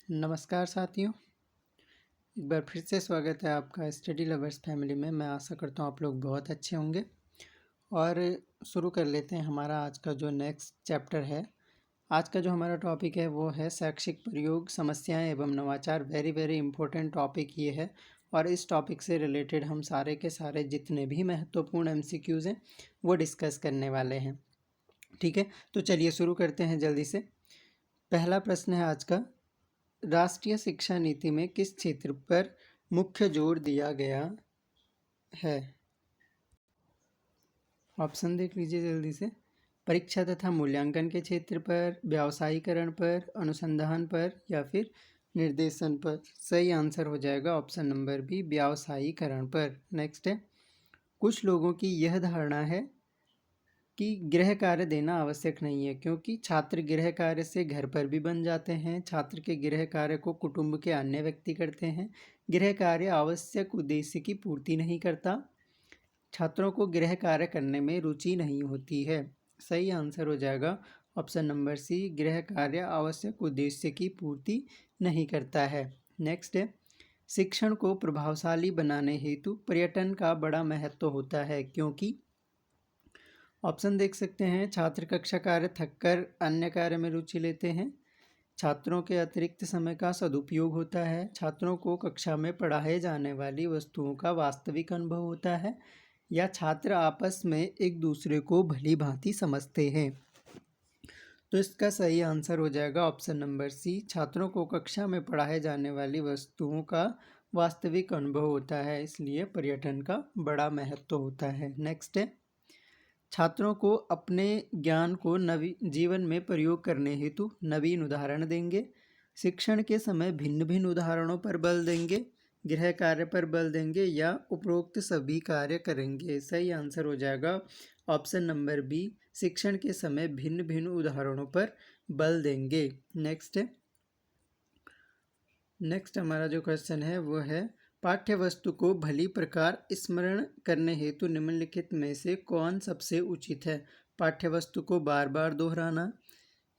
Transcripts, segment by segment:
नमस्कार साथियों, एक बार फिर से स्वागत है आपका स्टडी लवर्स फैमिली में। मैं आशा करता हूँ आप लोग बहुत अच्छे होंगे और शुरू कर लेते हैं हमारा आज का जो नेक्स्ट चैप्टर है। आज का जो हमारा टॉपिक है वो है शैक्षिक प्रयोग, समस्याएं एवं नवाचार। वेरी वेरी इंपॉर्टेंट टॉपिक ये है और इस टॉपिक से रिलेटेड हम सारे के सारे जितने भी महत्वपूर्ण एमसीक्यूज़ हैं वो डिस्कस करने वाले हैं। ठीक है, तो चलिए शुरू करते हैं जल्दी से। पहला प्रश्न है आज का, राष्ट्रीय शिक्षा नीति में किस क्षेत्र पर मुख्य जोर दिया गया है? ऑप्शन देख लीजिए जल्दी से। परीक्षा तथा मूल्यांकन के क्षेत्र पर, व्यावसायीकरण पर, अनुसंधान पर या फिर निर्देशन पर। सही आंसर हो जाएगा ऑप्शन नंबर बी, व्यावसायीकरण पर। नेक्स्ट है, कुछ लोगों की यह धारणा है कि गृह कार्य देना आवश्यक नहीं है, क्योंकि छात्र गृह कार्य से घर पर भी बन जाते हैं। छात्र के गृह कार्य को कुटुंब के अन्य व्यक्ति करते हैं। गृह कार्य आवश्यक उद्देश्य की पूर्ति नहीं करता। छात्रों को गृह कार्य करने में रुचि नहीं होती है। सही आंसर हो जाएगा ऑप्शन नंबर सी, गृह कार्य आवश्यक उद्देश्य की पूर्ति नहीं करता है। नेक्स्ट है, शिक्षण को प्रभावशाली बनाने हेतु पर्यटन का बड़ा महत्व होता है, क्योंकि ऑप्शन देख सकते हैं। छात्र कक्षा कार्य थककर अन्य कार्य में रुचि लेते हैं। छात्रों के अतिरिक्त समय का सदुपयोग होता है। छात्रों को कक्षा में पढ़ाए जाने वाली वस्तुओं का वास्तविक अनुभव होता है, या छात्र आपस में एक दूसरे को भली भांति समझते हैं। तो इसका सही आंसर हो जाएगा ऑप्शन नंबर सी, छात्रों को कक्षा में पढ़ाए जाने वाली वस्तुओं का वास्तविक अनुभव होता है, इसलिए पर्यटन का बड़ा महत्व होता है। नेक्स्ट है, छात्रों को अपने ज्ञान को जीवन में प्रयोग करने हेतु नवीन उदाहरण देंगे। शिक्षण के समय भिन्न भिन्न उदाहरणों पर बल देंगे, गृह कार्य पर बल देंगे या उपरोक्त सभी कार्य करेंगे। सही आंसर हो जाएगा ऑप्शन नंबर बी, शिक्षण के समय भिन्न भिन्न उदाहरणों पर बल देंगे। नेक्स्ट हमारा जो क्वेश्चन है वो है, पाठ्य वस्तु को भली प्रकार स्मरण करने हेतु निम्नलिखित में से कौन सबसे उचित है? पाठ्य वस्तु को बार बार दोहराना,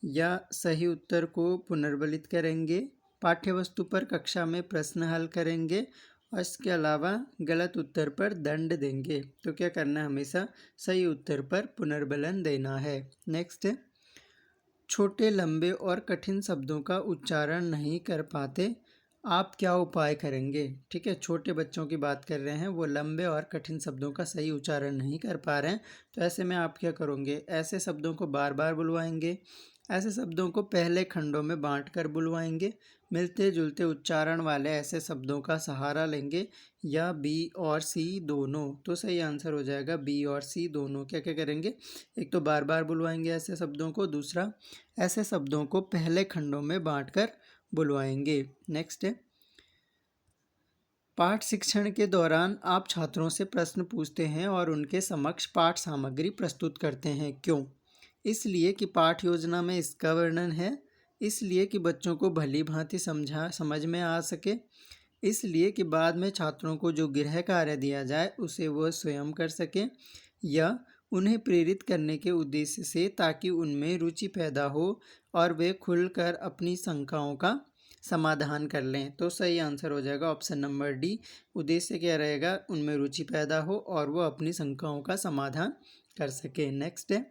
या सही उत्तर को पुनर्बलित करेंगे, पाठ्य वस्तु पर कक्षा में प्रश्न हल करेंगे और इसके अलावा गलत उत्तर पर दंड देंगे। तो क्या करना है, हमेशा सही उत्तर पर पुनर्बलन देना है। नेक्स्ट है, छोटे लंबे और कठिन शब्दों का उच्चारण नहीं कर पाते, आप क्या उपाय करेंगे? ठीक है, छोटे बच्चों की बात कर रहे हैं, वो लंबे और कठिन शब्दों का सही उच्चारण नहीं कर पा रहे हैं, तो ऐसे में आप क्या करोगे? ऐसे शब्दों को बार बार बुलवाएंगे, ऐसे शब्दों को पहले खंडों में बांट कर बुलवाएंगे, मिलते जुलते उच्चारण वाले ऐसे शब्दों का सहारा लेंगे, या बी और सी दोनों। तो सही आंसर हो जाएगा बी और सी दोनों। क्या क्या करेंगे? एक तो बार बार बुलवाएंगे ऐसे शब्दों को, दूसरा ऐसे शब्दों को पहले खंडों में बांटकर बुलवाएंगे। नेक्स्ट है, पाठ शिक्षण के दौरान आप छात्रों से प्रश्न पूछते हैं और उनके समक्ष पाठ सामग्री प्रस्तुत करते हैं, क्यों? इसलिए कि पाठ योजना में इसका वर्णन है, इसलिए कि बच्चों को भली भांति समझ में आ सके, इसलिए कि बाद में छात्रों को जो गृह कार्य दिया जाए उसे वह स्वयं कर सके, या उन्हें प्रेरित करने के उद्देश्य से ताकि उनमें रुचि पैदा हो और वे खुलकर अपनी शंकाओं का समाधान कर लें। तो सही आंसर हो जाएगा ऑप्शन नंबर डी, उद्देश्य क्या रहेगा? उनमें रुचि पैदा हो और वो अपनी शंकाओं का समाधान कर सके। नेक्स्ट है,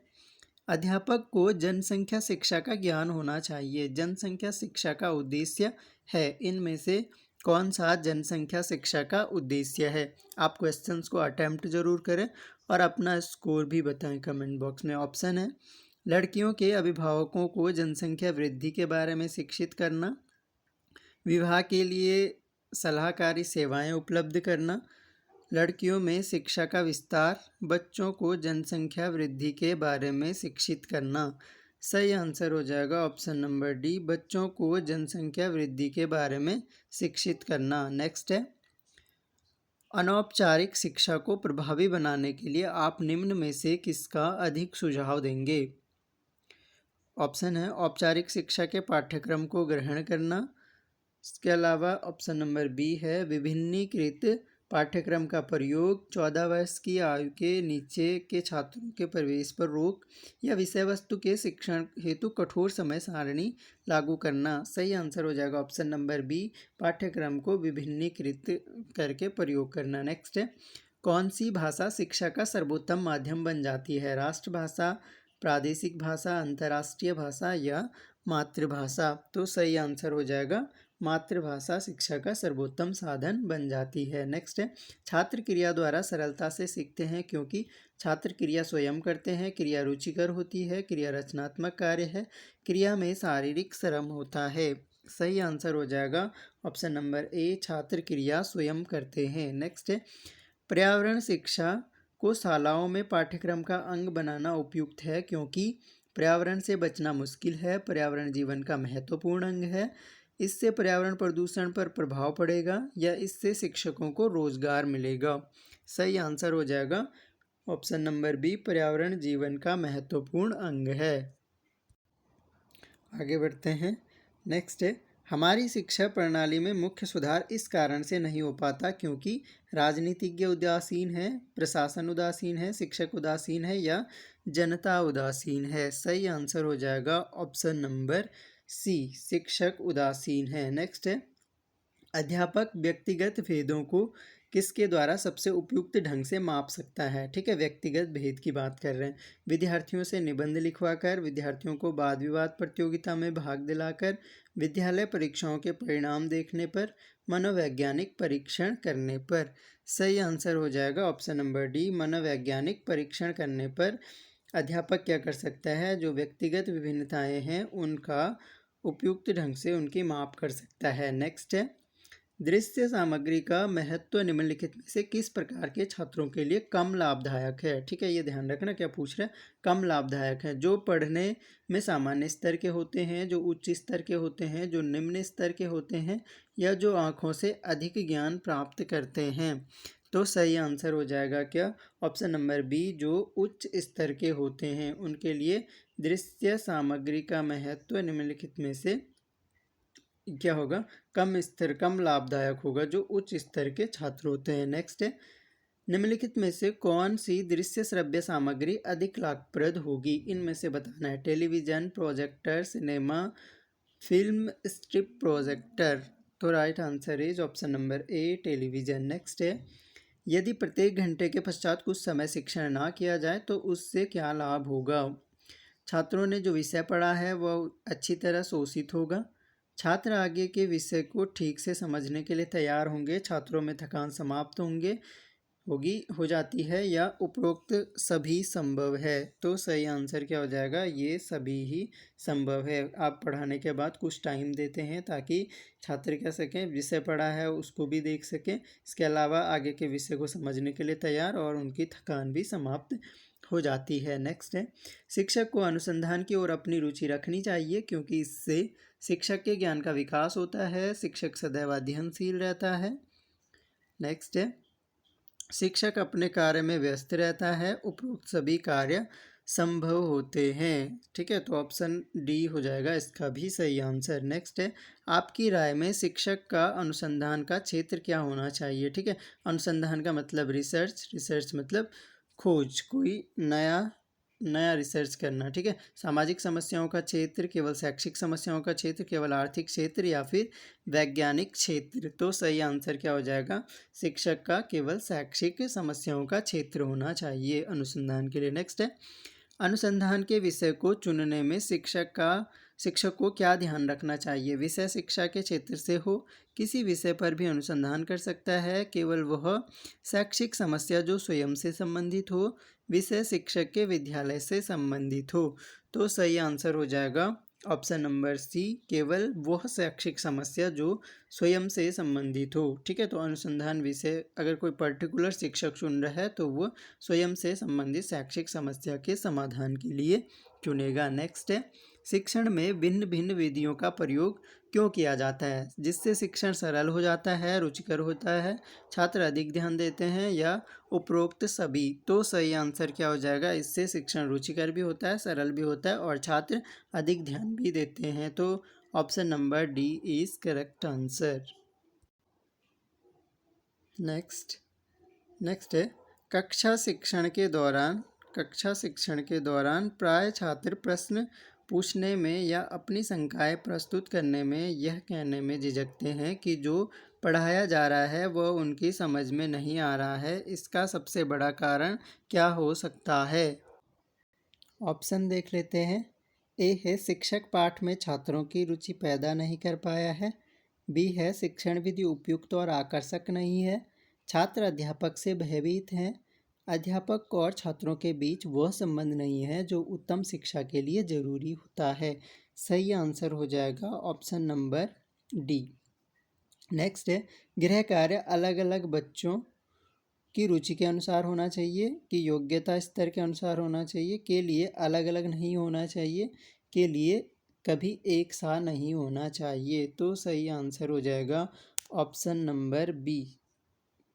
अध्यापक को जनसंख्या शिक्षा का ज्ञान होना चाहिए। जनसंख्या शिक्षा का उद्देश्य है, इनमें से कौन सा जनसंख्या शिक्षा का उद्देश्य है? आप क्वेश्चंस को अटेम्प्ट जरूर करें और अपना स्कोर भी बताएं कमेंट बॉक्स में। ऑप्शन है, लड़कियों के अभिभावकों को जनसंख्या वृद्धि के बारे में शिक्षित करना, विवाह के लिए सलाहकारी सेवाएं उपलब्ध करना, लड़कियों में शिक्षा का विस्तार, बच्चों को जनसंख्या वृद्धि के बारे में शिक्षित करना। सही आंसर हो जाएगा ऑप्शन नंबर डी, बच्चों को जनसंख्या वृद्धि के बारे में शिक्षित करना। नेक्स्ट है, अनौपचारिक शिक्षा को प्रभावी बनाने के लिए आप निम्न में से किसका अधिक सुझाव देंगे? ऑप्शन है, औपचारिक शिक्षा के पाठ्यक्रम को ग्रहण करना, इसके अलावा ऑप्शन नंबर बी है विभिन्नीकृत पाठ्यक्रम का प्रयोग 14 वर्ष की आयु के नीचे के छात्रों के प्रवेश पर रोक या विषय वस्तु के शिक्षण हेतु कठोर समय सारणी लागू करना। सही आंसर हो जाएगा ऑप्शन नंबर बी, पाठ्यक्रम को विभिन्नीकृत करके प्रयोग करना। नेक्स्ट है, कौन सी भाषा शिक्षा का सर्वोत्तम माध्यम बन जाती है? राष्ट्रभाषा, प्रादेशिक भाषा, अंतर्राष्ट्रीय भाषा या मातृभाषा? तो सही आंसर हो जाएगा मातृभाषा शिक्षा का सर्वोत्तम साधन बन जाती है। नेक्स्ट है, छात्र क्रिया द्वारा सरलता से सीखते हैं क्योंकि छात्र क्रिया स्वयं करते हैं, क्रिया रुचिकर होती है, क्रिया रचनात्मक कार्य है, क्रिया में शारीरिक श्रम होता है। सही आंसर हो जाएगा ऑप्शन नंबर ए, छात्र क्रिया स्वयं करते हैं। नेक्स्ट है, पर्यावरण शिक्षा को शालाओं में पाठ्यक्रम का अंग बनाना उपयुक्त है क्योंकि पर्यावरण से बचना मुश्किल है, पर्यावरण जीवन का महत्वपूर्ण अंग है, इससे पर्यावरण प्रदूषण पर प्रभाव पड़ेगा या इससे शिक्षकों को रोजगार मिलेगा। सही आंसर हो जाएगा ऑप्शन नंबर बी, पर्यावरण जीवन का महत्वपूर्ण अंग है। आगे बढ़ते हैं। नेक्स्ट है, हमारी शिक्षा प्रणाली में मुख्य सुधार इस कारण से नहीं हो पाता क्योंकि राजनीतिज्ञ उदासीन है, प्रशासन उदासीन है, शिक्षक उदासीन है या जनता उदासीन है। सही आंसर हो जाएगा ऑप्शन नंबर सी, शिक्षक उदासीन है। नेक्स्ट है, अध्यापक व्यक्तिगत भेदों को किसके द्वारा सबसे उपयुक्त ढंग से माप सकता है? ठीक है, व्यक्तिगत भेद की बात कर रहे हैं। विद्यार्थियों से निबंध लिखवाकर, विद्यार्थियों को वाद विवाद प्रतियोगिता में भाग दिलाकर, विद्यालय परीक्षाओं के परिणाम देखने पर, मनोवैज्ञानिक परीक्षण करने पर। सही आंसर हो जाएगा ऑप्शन नंबर डी, मनोवैज्ञानिक परीक्षण करने पर अध्यापक क्या कर सकता है, जो व्यक्तिगत विभिन्नताएं हैं उनका उपयुक्त ढंग से उनकी माप कर सकता है। नेक्स्ट है, दृश्य सामग्री का महत्व निम्नलिखित में से किस प्रकार के छात्रों के लिए कम लाभदायक है? ठीक है, ये ध्यान रखना क्या पूछ रहे हैं, कम लाभदायक है। जो पढ़ने में सामान्य स्तर के होते हैं, जो उच्च स्तर के होते हैं, जो निम्न स्तर के होते हैं या जो आँखों से अधिक ज्ञान प्राप्त करते हैं। तो सही आंसर हो जाएगा क्या, ऑप्शन नंबर बी, जो उच्च स्तर के होते हैं उनके लिए दृश्य सामग्री का महत्व निम्नलिखित में से क्या होगा, कम स्तर, कम लाभदायक होगा जो उच्च स्तर के छात्र होते हैं। नेक्स्ट है, निम्नलिखित में से कौन सी दृश्य श्रव्य सामग्री अधिक लाभप्रद होगी? इनमें से बताना है। Television, projector, cinema, film strip projector. तो right answer is option number A, television. Next है, यदि प्रत्येक घंटे के पश्चात कुछ समय शिक्षण ना किया जाए तो उससे क्या लाभ होगा? छात्रों ने जो विषय पढ़ा है वह अच्छी तरह शोषित होगा, छात्र आगे के विषय को ठीक से समझने के लिए तैयार होंगे, छात्रों में थकान समाप्त हो जाती है या उपरोक्त सभी संभव है? तो सही आंसर क्या हो जाएगा, ये सभी ही संभव है। आप पढ़ाने के बाद कुछ टाइम देते हैं ताकि छात्र कह सकें विषय पढ़ा है उसको भी देख सकें, इसके अलावा आगे के विषय को समझने के लिए तैयार, और उनकी थकान भी समाप्त हो जाती है। नेक्स्ट है, शिक्षक को अनुसंधान की ओर अपनी रुचि रखनी चाहिए क्योंकि इससे शिक्षक के ज्ञान का विकास होता है, शिक्षक सदैव अध्ययनशील रहता है। नेक्स्ट है, शिक्षक अपने कार्य में व्यस्त रहता है, उपरोक्त सभी कार्य संभव होते हैं। ठीक है, तो ऑप्शन डी हो जाएगा इसका भी सही आंसर। नेक्स्ट है, आपकी राय में शिक्षक का अनुसंधान का क्षेत्र क्या होना चाहिए? ठीक है, अनुसंधान का मतलब रिसर्च, रिसर्च मतलब खोज, कोई नया रिसर्च करना। ठीक है, सामाजिक समस्याओं का क्षेत्र, केवल शैक्षिक समस्याओं का क्षेत्र, केवल आर्थिक क्षेत्र या फिर वैज्ञानिक क्षेत्र? तो सही आंसर क्या हो जाएगा, शिक्षक का केवल शैक्षिक समस्याओं का क्षेत्र होना चाहिए अनुसंधान के लिए। नेक्स्ट है, अनुसंधान के विषय को चुनने में शिक्षक को क्या ध्यान रखना चाहिए? विषय शिक्षा के क्षेत्र से हो, किसी विषय पर भी अनुसंधान कर सकता है, केवल वह शैक्षिक समस्या जो स्वयं से संबंधित हो, विषय शिक्षक के विद्यालय से संबंधित हो। तो सही आंसर हो जाएगा ऑप्शन नंबर सी, केवल वह शैक्षिक समस्या जो स्वयं से संबंधित हो। ठीक है, तो अनुसंधान विषय अगर कोई पर्टिकुलर शिक्षक चुन रहा है तो वो स्वयं से संबंधित शैक्षिक समस्या के समाधान के लिए चुनेगा। नेक्स्ट है, शिक्षण में भिन्न भिन्न विधियों का प्रयोग क्यों किया जाता है? जिससे शिक्षण सरल हो जाता है, रुचिकर होता है, छात्र अधिक ध्यान देते हैं या उपरोक्त सभी? तो सही आंसर क्या हो जाएगा, इससे शिक्षण रुचिकर भी होता है, सरल भी होता है और छात्र अधिक ध्यान भी देते हैं। तो option number D is correct answer. Next है कक्षा शिक्षण के दौरान प्राय छात्र प्रश्न पूछने में या अपनी शंकाएं प्रस्तुत करने में यह कहने में झिझकते हैं कि जो पढ़ाया जा रहा है वह उनकी समझ में नहीं आ रहा है। इसका सबसे बड़ा कारण क्या हो सकता है? ऑप्शन देख लेते हैं। ए है शिक्षक पाठ में छात्रों की रुचि पैदा नहीं कर पाया है। बी है शिक्षण विधि उपयुक्त और आकर्षक नहीं है। छात्र अध्यापक से भयभीत हैं। अध्यापक और छात्रों के बीच वह संबंध नहीं है जो उत्तम शिक्षा के लिए जरूरी होता है। सही आंसर हो जाएगा ऑप्शन नंबर डी। नेक्स्ट है गृह कार्य अलग अलग बच्चों की रुचि के अनुसार होना चाहिए कि योग्यता स्तर के अनुसार होना चाहिए, के लिए अलग अलग नहीं होना चाहिए, के लिए कभी एक सा नहीं होना चाहिए। तो सही आंसर हो जाएगा ऑप्शन नंबर बी।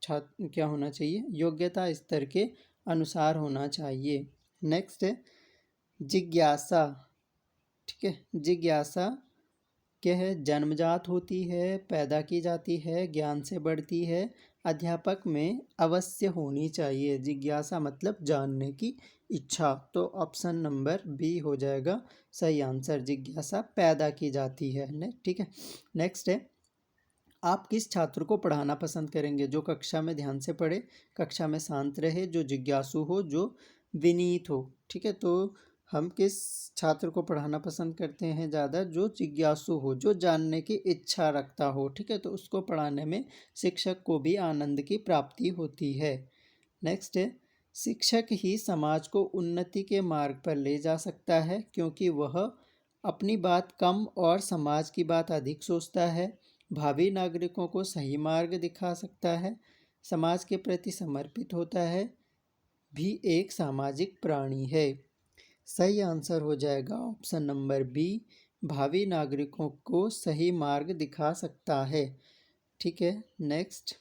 छात्र क्या होना चाहिए? योग्यता स्तर के अनुसार होना चाहिए। नेक्स्ट है जिज्ञासा। ठीक है, जिज्ञासा क्या है? जन्मजात होती है, पैदा की जाती है, ज्ञान से बढ़ती है, अध्यापक में अवश्य होनी चाहिए। जिज्ञासा मतलब जानने की इच्छा। तो ऑप्शन नंबर बी हो जाएगा सही आंसर। जिज्ञासा पैदा की जाती है। ठीक है, नेक्स्ट है आप किस छात्र को पढ़ाना पसंद करेंगे? जो कक्षा में ध्यान से पढ़े, कक्षा में शांत रहे, जो जिज्ञासु हो, जो विनीत हो। ठीक है, तो हम किस छात्र को पढ़ाना पसंद करते हैं ज़्यादा? जो जिज्ञासु हो, जो जानने की इच्छा रखता हो। ठीक है, तो उसको पढ़ाने में शिक्षक को भी आनंद की प्राप्ति होती है। नेक्स्ट है शिक्षक ही समाज को उन्नति के मार्ग पर ले जा सकता है क्योंकि वह अपनी बात कम और समाज की बात अधिक सोचता है। भावी नागरिकों को सही मार्ग दिखा सकता है, समाज के प्रति समर्पित होता है, भी एक सामाजिक प्राणी है। सही आंसर हो जाएगा ऑप्शन नंबर बी। भावी नागरिकों को सही मार्ग दिखा सकता है। ठीक है, नेक्स्ट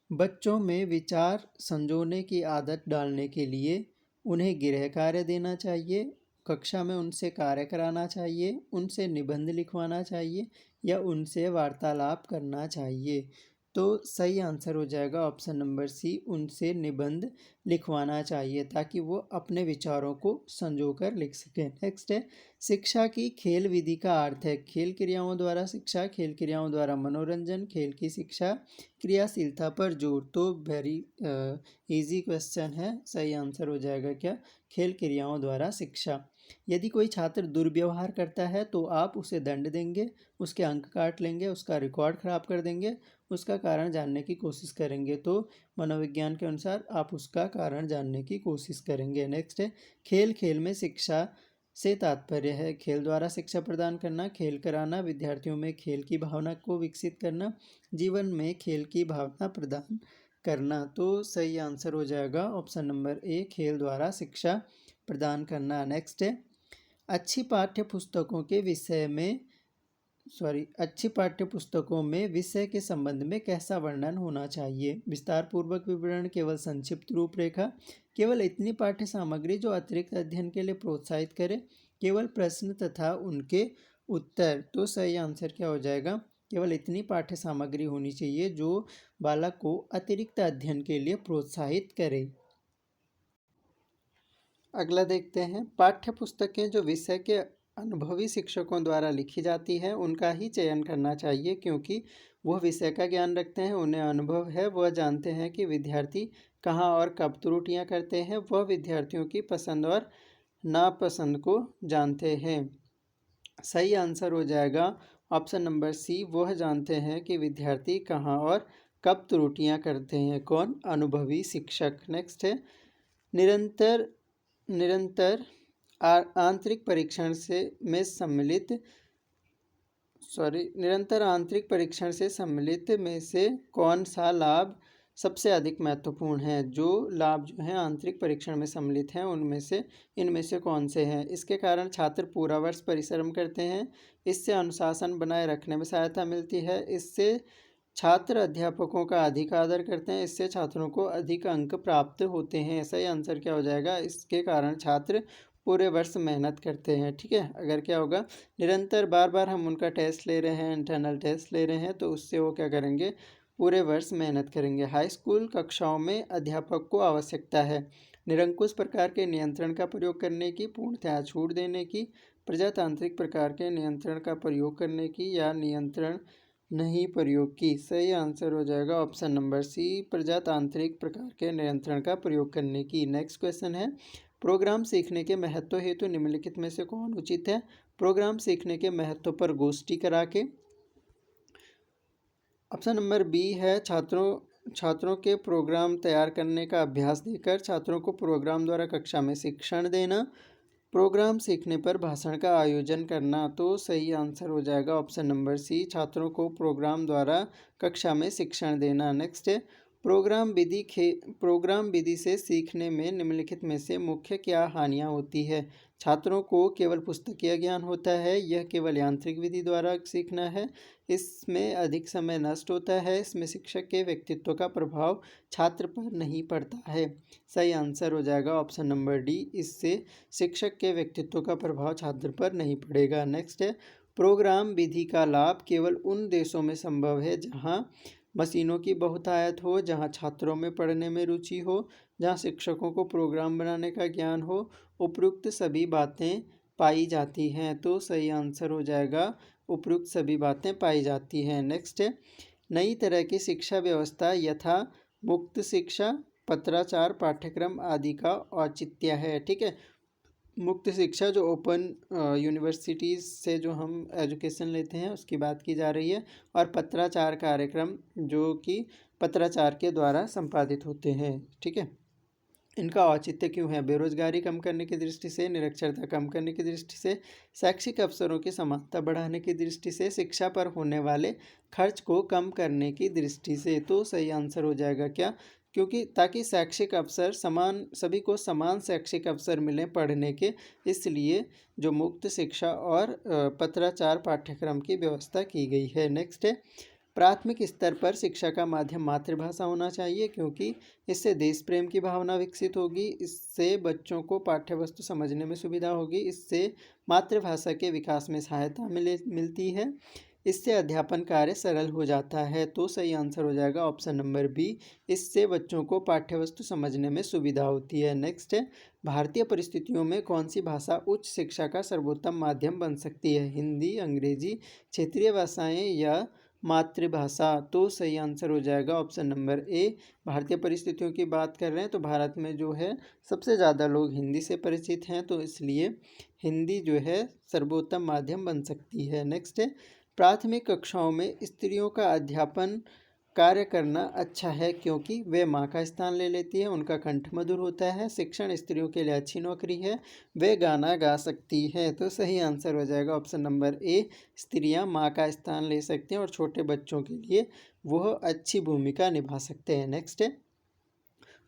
बच्चों में विचार संजोने की आदत डालने के लिए उन्हें गृह कार्य देना चाहिए, कक्षा में उनसे कार्य कराना चाहिए, उनसे निबंध लिखवाना चाहिए या उनसे वार्तालाप करना चाहिए। तो सही आंसर हो जाएगा ऑप्शन नंबर सी, उनसे निबंध लिखवाना चाहिए ताकि वो अपने विचारों को संजोकर लिख सकें। नेक्स्ट है शिक्षा की खेल विधि का अर्थ है खेल क्रियाओं द्वारा शिक्षा, खेल क्रियाओं द्वारा मनोरंजन, खेल की शिक्षा, क्रियाशीलता पर जोर। तो वेरी इजी क्वेश्चन है। सही आंसर हो जाएगा क्या? खेल क्रियाओं द्वारा शिक्षा। यदि कोई छात्र दुर्व्यवहार करता है तो आप उसे दंड देंगे, उसके अंक काट लेंगे, उसका रिकॉर्ड खराब कर देंगे, उसका कारण जानने की कोशिश करेंगे। तो मनोविज्ञान के अनुसार आप उसका कारण जानने की कोशिश करेंगे। नेक्स्ट है खेल खेल में शिक्षा से तात्पर्य है खेल द्वारा शिक्षा प्रदान करना, खेल कराना, विद्यार्थियों में खेल की भावना को विकसित करना, जीवन में खेल की भावना प्रदान करना। तो सही आंसर हो जाएगा ऑप्शन नंबर ए, खेल द्वारा शिक्षा प्रदान करना। नेक्स्ट है अच्छी पाठ्य पुस्तकों में विषय के संबंध में कैसा वर्णन होना चाहिए? विस्तार पूर्वक विवरण, केवल संक्षिप्त रूपरेखा, केवल इतनी पाठ्य सामग्री जो अतिरिक्त अध्ययन के लिए प्रोत्साहित करे, केवल प्रश्न तथा उनके उत्तर। तो सही आंसर क्या हो जाएगा? केवल इतनी पाठ्य सामग्री होनी चाहिए जो बालक को अतिरिक्त अध्ययन के लिए प्रोत्साहित करे। अगला देखते हैं पाठ्य पुस्तकें जो विषय के अनुभवी शिक्षकों द्वारा लिखी जाती है उनका ही चयन करना चाहिए क्योंकि वह विषय का ज्ञान रखते हैं, उन्हें अनुभव है, वह जानते हैं कि विद्यार्थी कहाँ और कब त्रुटियां करते हैं, वह विद्यार्थियों की पसंद और नापसंद को जानते हैं। सही आंसर हो जाएगा ऑप्शन नंबर सी, वह जानते हैं कि विद्यार्थी कहाँ और कब त्रुटियां करते हैं। कौन? अनुभवी शिक्षक। नेक्स्ट है निरंतर आंतरिक परीक्षण से सम्मिलित में से कौन सा लाभ सबसे अधिक महत्वपूर्ण है? जो लाभ जो हैं आंतरिक परीक्षण में सम्मिलित हैं उनमें से इनमें से कौन से हैं? इसके कारण छात्र पूरा वर्ष परिश्रम करते हैं, इससे अनुशासन बनाए रखने में सहायता मिलती है, इससे छात्र अध्यापकों का अधिक आदर करते हैं, इससे छात्रों को अधिक अंक प्राप्त होते हैं। सही आंसर क्या हो जाएगा? इसके कारण छात्र पूरे वर्ष मेहनत करते हैं। ठीक है, अगर क्या होगा निरंतर बार बार हम उनका टेस्ट ले रहे हैं, इंटरनल टेस्ट ले रहे हैं, तो उससे वो क्या करेंगे पूरे वर्ष मेहनत करेंगे। हाई स्कूल कक्षाओं में अध्यापक को आवश्यकता है निरंकुश प्रकार के नियंत्रण का प्रयोग करने की, पूर्णतया छूट देने की, प्रजातांत्रिक प्रकार के नियंत्रण का प्रयोग करने की या नियंत्रण नहीं प्रयोग की। सही आंसर हो जाएगा ऑप्शन नंबर सी, प्रजातांत्रिक प्रकार के नियंत्रण का प्रयोग करने की। नेक्स्ट क्वेश्चन है, प्रोग्राम सीखने के महत्व हेतु निम्नलिखित में से कौन उचित है? प्रोग्राम सीखने के महत्व पर गोष्ठी करा के। ऑप्शन नंबर बी है छात्रों के प्रोग्राम तैयार करने का अभ्यास देकर छात्रों को प्रोग्राम द्वारा कक्षा में शिक्षण देना, प्रोग्राम सीखने पर भाषण का आयोजन करना। तो सही आंसर हो जाएगा ऑप्शन नंबर सी, छात्रों को प्रोग्राम द्वारा कक्षा में शिक्षण देना। नेक्स्ट है, प्रोग्राम विधि से सीखने में निम्नलिखित में से मुख्य क्या हानियां होती है? छात्रों को केवल पुस्तकीय ज्ञान होता है, यह केवल यांत्रिक विधि द्वारा सीखना है, इसमें अधिक समय नष्ट होता है, इसमें शिक्षक के व्यक्तित्व का प्रभाव छात्र पर नहीं पड़ता है। सही आंसर हो जाएगा ऑप्शन नंबर डी, इससे शिक्षक के व्यक्तित्व का प्रभाव छात्र पर नहीं पड़ेगा। नेक्स्ट है, प्रोग्राम विधि का लाभ केवल उन देशों में संभव है जहां मशीनों की बहुतायत हो, जहां छात्रों में पढ़ने में रुचि हो, जहां शिक्षकों को प्रोग्राम बनाने का ज्ञान हो। उपयुक्त सभी बातें पाई जाती हैं। तो सही आंसर हो जाएगा उपयुक्त सभी बातें पाई जाती हैं। नेक्स्ट है, नई तरह की शिक्षा व्यवस्था यथा मुक्त शिक्षा, पत्राचार, पाठ्यक्रम आदि का औचित्य है। ठीक है, मुक्त शिक्षा जो ओपन यूनिवर्सिटीज़ से जो हम एजुकेशन लेते हैं उसकी बात की जा रही है, और पत्राचार कार्यक्रम जो कि पत्राचार के द्वारा संपादित होते हैं। ठीक है, इनका औचित्य क्यों है? बेरोजगारी कम करने की दृष्टि से, निरक्षरता कम करने की दृष्टि से, शैक्षिक अवसरों की समानता बढ़ाने की दृष्टि से, शिक्षा पर होने वाले खर्च को कम करने की दृष्टि से। तो सही आंसर हो जाएगा क्या? क्योंकि ताकि शैक्षिक अवसर समान, सभी को समान शैक्षिक अवसर मिलें पढ़ने के, इसलिए जो मुक्त शिक्षा और पत्राचार पाठ्यक्रम की व्यवस्था की गई है। नेक्स्ट है, प्राथमिक स्तर पर शिक्षा का माध्यम मातृभाषा होना चाहिए क्योंकि इससे देश प्रेम की भावना विकसित होगी, इससे बच्चों को पाठ्यवस्तु समझने में सुविधा होगी, इससे मातृभाषा के विकास में सहायता मिलती है, इससे अध्यापन कार्य सरल हो जाता है। तो सही आंसर हो जाएगा ऑप्शन नंबर बी, इससे बच्चों को पाठ्यवस्तु समझने में सुविधा होती है। नेक्स्ट है, भारतीय परिस्थितियों में कौन सी भाषा उच्च शिक्षा का सर्वोत्तम माध्यम बन सकती है? हिंदी, अंग्रेजी, क्षेत्रीय भाषाएं या मातृभाषा? तो सही आंसर हो जाएगा ऑप्शन नंबर ए, भारतीय परिस्थितियों की बात कर रहे हैं तो भारत में जो है सबसे ज़्यादा लोग हिंदी से परिचित हैं, तो इसलिए हिंदी जो है सर्वोत्तम माध्यम बन सकती है। नेक्स्ट है, प्राथमिक कक्षाओं में स्त्रियों का अध्यापन कार्य करना अच्छा है क्योंकि वे माँ का स्थान ले लेती है, उनका कंठ मधुर होता है, शिक्षण स्त्रियों के लिए अच्छी नौकरी है, वे गाना गा सकती हैं। तो सही आंसर हो जाएगा ऑप्शन नंबर ए, स्त्रियां माँ का स्थान ले सकती हैं और छोटे बच्चों के लिए वह अच्छी भूमिका निभा सकते हैं। नेक्स्ट है,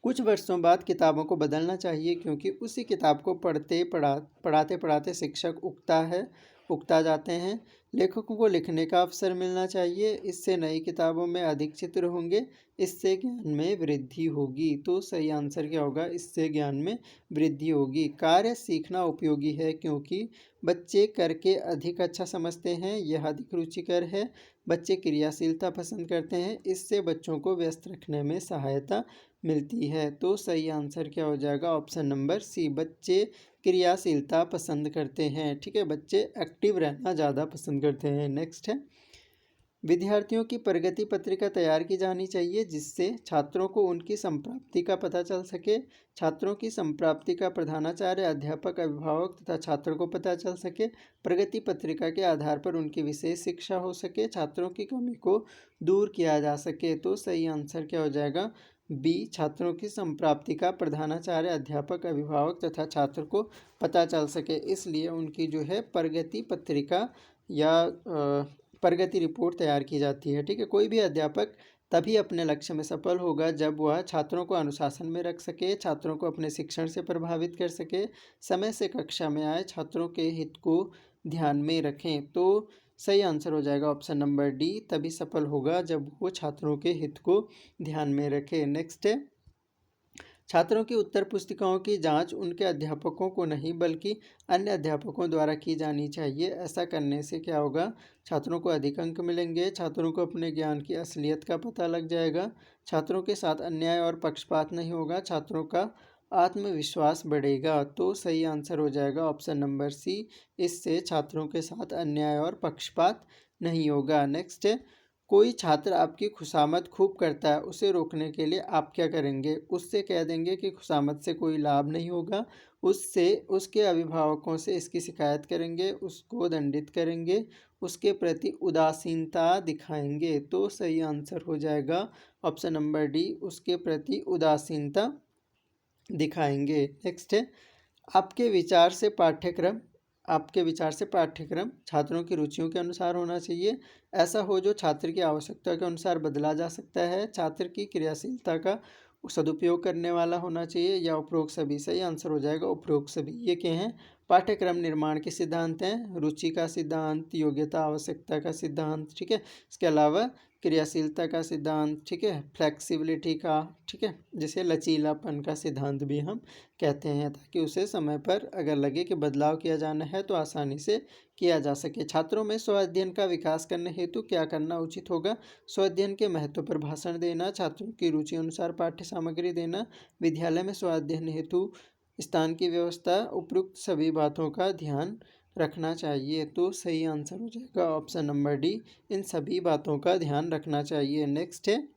कुछ वर्षों बाद किताबों को बदलना चाहिए क्योंकि उसी किताब को पढ़ाते पढ़ाते शिक्षक उगता जाते हैं। लेखकों को लिखने का अवसर मिलना चाहिए, इससे नई किताबों में अधिक चित्र होंगे, इससे ज्ञान में वृद्धि होगी। तो सही आंसर क्या होगा? इससे ज्ञान में वृद्धि होगी। कार्य सीखना उपयोगी है क्योंकि बच्चे करके अधिक अच्छा समझते हैं, यह अधिक रुचिकर है, बच्चे क्रियाशीलता पसंद करते हैं, इससे बच्चों को व्यस्त रखने में सहायता मिलती है। तो सही आंसर क्या हो जाएगा? ऑप्शन नंबर सी, बच्चे क्रियाशीलता पसंद करते हैं। ठीक है, बच्चे एक्टिव रहना ज़्यादा पसंद करते हैं। नेक्स्ट है, विद्यार्थियों की प्रगति पत्रिका तैयार की जानी चाहिए जिससे छात्रों को उनकी संप्राप्ति का पता चल सके, छात्रों की संप्राप्ति का प्रधानाचार्य, अध्यापक, अभिभावक तथा छात्रों को पता चल सके, प्रगति पत्रिका के आधार पर उनकी विशेष शिक्षा हो सके, छात्रों की कमी को दूर किया जा सके। तो सही आंसर क्या हो जाएगा? बी, छात्रों की संप्राप्ति का प्रधानाचार्य, अध्यापक, अभिभावक तथा छात्र को पता चल सके, इसलिए उनकी जो है प्रगति पत्रिका या प्रगति रिपोर्ट तैयार की जाती है। ठीक है, कोई भी अध्यापक तभी अपने लक्ष्य में सफल होगा जब वह छात्रों को अनुशासन में रख सके, छात्रों को अपने शिक्षण से प्रभावित कर सके, समय से कक्षा में आए, छात्रों के हित को ध्यान में रखें। तो सही आंसर हो जाएगा ऑप्शन नंबर डी, तभी सफल होगा जब वो छात्रों के हित को ध्यान में रखे। नेक्स्ट है, छात्रों की उत्तर पुस्तिकाओं की जांच उनके अध्यापकों को नहीं बल्कि अन्य अध्यापकों द्वारा की जानी चाहिए। ऐसा करने से क्या होगा, छात्रों को अधिक अंक मिलेंगे, छात्रों को अपने ज्ञान की असलियत का पता लग जाएगा, छात्रों के साथ अन्याय और पक्षपात नहीं होगा, छात्रों का आत्मविश्वास बढ़ेगा। तो सही आंसर हो जाएगा ऑप्शन नंबर सी, इससे छात्रों के साथ अन्याय और पक्षपात नहीं होगा। नेक्स्ट है, कोई छात्र आपकी खुशामद खूब करता है, उसे रोकने के लिए आप क्या करेंगे? उससे कह देंगे कि खुशामद से कोई लाभ नहीं होगा, उससे उसके अभिभावकों से इसकी शिकायत करेंगे, उसको दंडित करेंगे, उसके प्रति उदासीनता दिखाएंगे। तो सही आंसर हो जाएगा ऑप्शन नंबर डी, उसके प्रति उदासीनता दिखाएंगे। नेक्स्ट है, आपके विचार से पाठ्यक्रम छात्रों की रुचियों के अनुसार होना चाहिए। ऐसा हो जो छात्र की आवश्यकता के अनुसार बदला जा सकता है। छात्र की क्रियाशीलता का सदुपयोग करने वाला होना चाहिए, या उपरोक्त सभी। सही आंसर हो जाएगा उपरोक्त सभी। ये क्या हैं? पाठ्यक्रम निर्माण के सिद्धांत हैं, रुचि का सिद्धांत, योग्यता आवश्यकता का सिद्धांत, ठीक है। इसके अलावा क्रियाशीलता का सिद्धांत, ठीक है, फ्लेक्सिबिलिटी का, ठीक है, जिसे लचीलापन का सिद्धांत भी हम कहते हैं, ताकि उसे समय पर अगर लगे कि बदलाव किया जाना है तो आसानी से किया जा सके। छात्रों में स्व अध्ययन का विकास करने हेतु क्या करना उचित होगा? स्व अध्ययन के महत्व पर भाषण देना, छात्रों की रुचि अनुसार पाठ्य सामग्री देना, विद्यालय में स्व अध्ययन हेतु स्थान की व्यवस्था, उपयुक्त सभी बातों का ध्यान रखना चाहिए। तो सही आंसर हो जाएगा ऑप्शन नंबर डी, इन सभी बातों का ध्यान रखना चाहिए। नेक्स्ट है,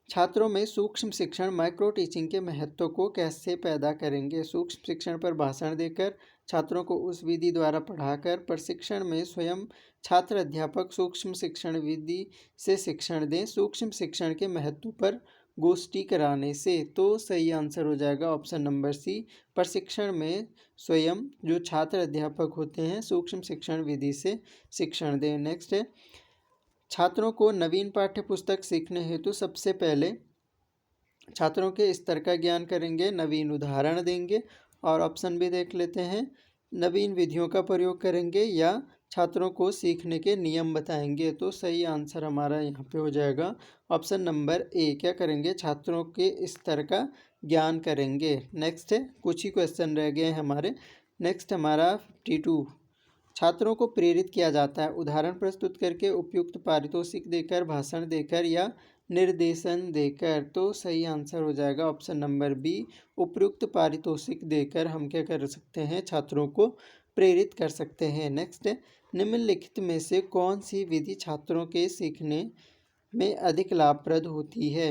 छात्रों में सूक्ष्म शिक्षण माइक्रो टीचिंग के महत्व को कैसे पैदा करेंगे? सूक्ष्म शिक्षण पर भाषण देकर, छात्रों को उस विधि द्वारा पढ़ाकर, प्रशिक्षण में स्वयं छात्र अध्यापक सूक्ष्म शिक्षण विधि से शिक्षण दें, सूक्ष्म शिक्षण के महत्व पर गोष्ठी कराने से। तो सही आंसर हो जाएगा ऑप्शन नंबर सी, प्रशिक्षण में स्वयं जो छात्र अध्यापक होते हैं सूक्ष्म शिक्षण विधि से शिक्षण दें। नेक्स्ट है, छात्रों को नवीन पाठ्य पुस्तक सीखने हेतु सबसे पहले छात्रों के स्तर का ज्ञान करेंगे, नवीन उदाहरण देंगे, और ऑप्शन भी देख लेते हैं, नवीन विधियों का प्रयोग करेंगे या छात्रों को सीखने के नियम बताएंगे। तो सही आंसर हमारा यहाँ पे हो जाएगा ऑप्शन नंबर ए, क्या करेंगे? छात्रों के स्तर का ज्ञान करेंगे। नेक्स्ट है, कुछ ही क्वेश्चन रह गए हैं हमारे। नेक्स्ट हमारा 52, छात्रों को प्रेरित किया जाता है उदाहरण प्रस्तुत करके, उपयुक्त पारितोषिक देकर, भाषण देकर या निर्देशन देकर। तो सही आंसर हो जाएगा ऑप्शन नंबर बी, उपयुक्त पारितोषिक देकर हम क्या कर सकते हैं? छात्रों को प्रेरित कर सकते हैं। नेक्स्ट है, निम्नलिखित में से कौन सी विधि छात्रों के सीखने में अधिक लाभप्रद होती है?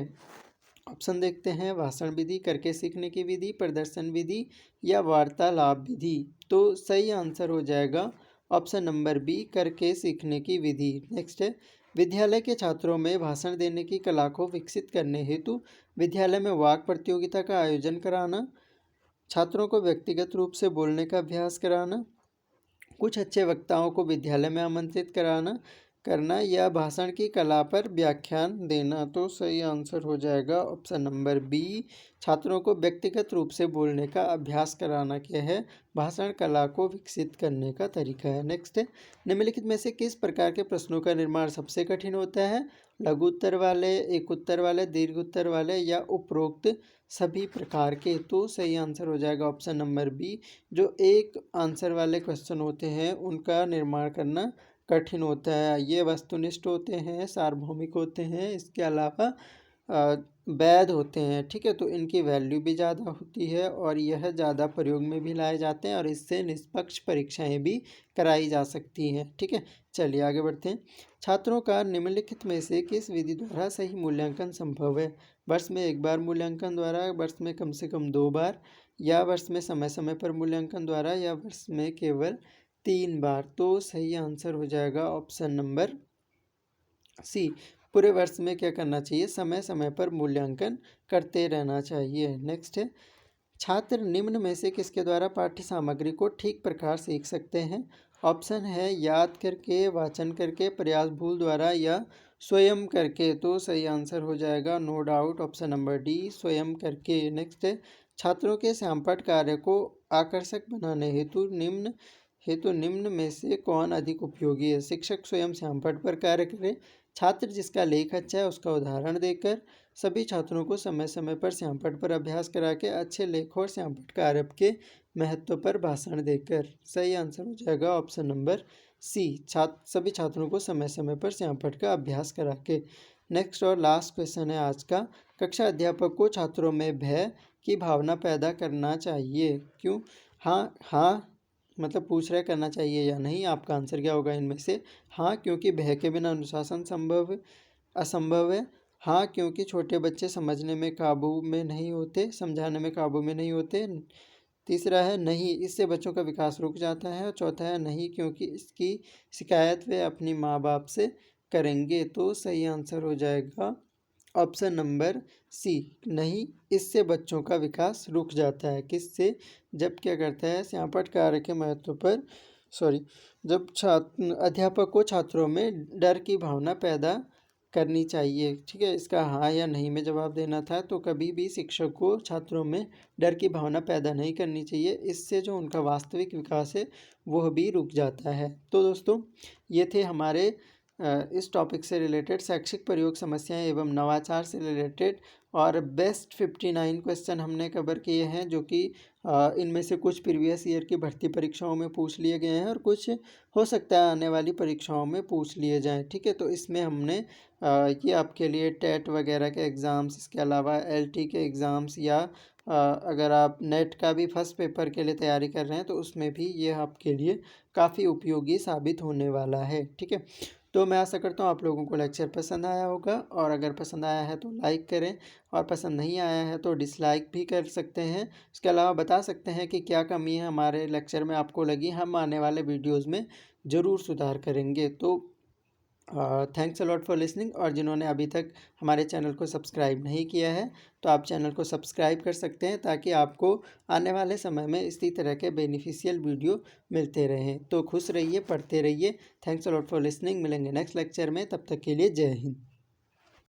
ऑप्शन देखते हैं, भाषण विधि, करके सीखने की विधि, प्रदर्शन विधि या वार्तालाप विधि। तो सही आंसर हो जाएगा ऑप्शन नंबर बी, करके सीखने की विधि। नेक्स्ट है, विद्यालय के छात्रों में भाषण देने की कला को विकसित करने हेतु विद्यालय में वाक प्रतियोगिता का आयोजन कराना, छात्रों को व्यक्तिगत रूप से बोलने का अभ्यास कराना, कुछ अच्छे वक्ताओं को विद्यालय में आमंत्रित करना या भाषण की कला पर व्याख्यान देना। तो सही आंसर हो जाएगा ऑप्शन नंबर बी, छात्रों को व्यक्तिगत रूप से बोलने का अभ्यास कराना क्या है? भाषण कला को विकसित करने का तरीका है। नेक्स्ट है, निम्नलिखित में से किस प्रकार के प्रश्नों का निर्माण सबसे कठिन होता है? लघु उत्तर वाले, एक उत्तर वाले, दीर्घ उत्तर वाले या उपरोक्त सभी प्रकार के। तो सही आंसर हो जाएगा ऑप्शन नंबर बी, जो एक आंसर वाले क्वेश्चन होते हैं उनका निर्माण करना कठिन होता है। ये वस्तुनिष्ठ होते हैं, सार्वभौमिक होते हैं, इसके अलावा वैध होते हैं, ठीक है। तो इनकी वैल्यू भी ज़्यादा होती है और यह ज़्यादा प्रयोग में भी लाए जाते हैं और इससे निष्पक्ष परीक्षाएं भी कराई जा सकती हैं, ठीक है। चलिए आगे बढ़ते हैं। छात्रों का निम्नलिखित में से किस विधि द्वारा सही मूल्यांकन संभव है? वर्ष में एक बार मूल्यांकन द्वारा, वर्ष में कम से कम 2 बार, या वर्ष में समय समय पर मूल्यांकन द्वारा, या वर्ष में केवल 3 बार। तो सही आंसर हो जाएगा ऑप्शन नंबर सी, पूरे वर्ष में क्या करना चाहिए? समय समय पर मूल्यांकन करते रहना चाहिए। नेक्स्ट है, छात्र निम्न में से किसके द्वारा पाठ्य सामग्री को ठीक प्रकार सीख सकते हैं? ऑप्शन है याद करके, वाचन करके, प्रयास भूल द्वारा या स्वयं करके। तो सही आंसर हो जाएगा no doubt option number D, स्वयं करके। नेक्स्ट है, छात्रों के श्यामपाठ कार्य को आकर्षक बनाने हेतु निम्न में से कौन अधिक उपयोगी है? शिक्षक स्वयं श्यामपाठ पर कार्य करें, छात्र जिसका लेख अच्छा है उसका उदाहरण देकर सभी छात्रों को समय समय पर श्यामपट्ट पर अभ्यास करा के अच्छे लेख और श्यामपट्ट कारक के महत्व पर भाषण देकर। सही आंसर हो जाएगा ऑप्शन नंबर सी, सभी छात्रों को समय समय पर श्यामपट्ट का अभ्यास करा के। नेक्स्ट और लास्ट क्वेश्चन है आज का। कक्षा अध्यापक को छात्रों में भय की भावना पैदा करना चाहिए, क्यों? हाँ मतलब पूछ रहे करना चाहिए या नहीं, आपका आंसर क्या होगा इनमें से? हाँ, क्योंकि भय के बिना अनुशासन असंभव है। हाँ, क्योंकि छोटे बच्चे समझने में काबू में नहीं होते, समझाने में काबू में नहीं होते। तीसरा है नहीं, इससे बच्चों का विकास रुक जाता है। और चौथा है नहीं, क्योंकि इसकी शिकायत वे अपनी माँ बाप से करेंगे। तो सही आंसर हो जाएगा ऑप्शन नंबर सी, नहीं, इससे बच्चों का विकास रुक जाता है। किससे? जब क्या करता है श्यामपट्ट कार्य के महत्व पर जब अध्यापक को छात्रों में डर की भावना पैदा करनी चाहिए। ठीक है, इसका हाँ या नहीं में जवाब देना था। तो कभी भी शिक्षक को छात्रों में डर की भावना पैदा नहीं करनी चाहिए, इससे जो उनका वास्तविक विकास है वह भी रुक जाता है। तो दोस्तों, ये थे हमारे इस टॉपिक से रिलेटेड शैक्षिक प्रयोग समस्याएं एवं नवाचार से रिलेटेड और बेस्ट 59 क्वेश्चन हमने कवर किए हैं, जो कि इनमें से कुछ प्रीवियस ईयर की भर्ती परीक्षाओं में पूछ लिए गए हैं और कुछ हो सकता है आने वाली परीक्षाओं में पूछ लिए जाएं। ठीक है, तो इसमें हमने ये आपके लिए टेट वगैरह के एग्ज़ाम्स, इसके अलावा एलटी के एग्ज़ाम्स या अगर आप नेट का भी फर्स्ट पेपर के लिए तैयारी कर रहे हैं तो उसमें भी ये आपके लिए काफ़ी उपयोगी साबित होने वाला है। ठीक है, तो मैं आशा करता हूँ आप लोगों को लेक्चर पसंद आया होगा, और अगर पसंद आया है तो लाइक करें, और पसंद नहीं आया है तो डिसलाइक भी कर सकते हैं। इसके अलावा बता सकते हैं कि क्या कमी है हमारे लेक्चर में आपको लगी, हम आने वाले वीडियोज़ में ज़रूर सुधार करेंगे। तो thanks a lot for listening. और जिन्होंने अभी तक हमारे चैनल को सब्सक्राइब नहीं किया है तो आप चैनल को सब्सक्राइब कर सकते हैं, ताकि आपको आने वाले समय में इसी तरह के बेनिफिशियल वीडियो मिलते रहें। तो खुश रहिए, पढ़ते रहिए। Thanks a lot for listening. मिलेंगे नेक्स्ट लेक्चर में, तब तक के लिए जय हिंद।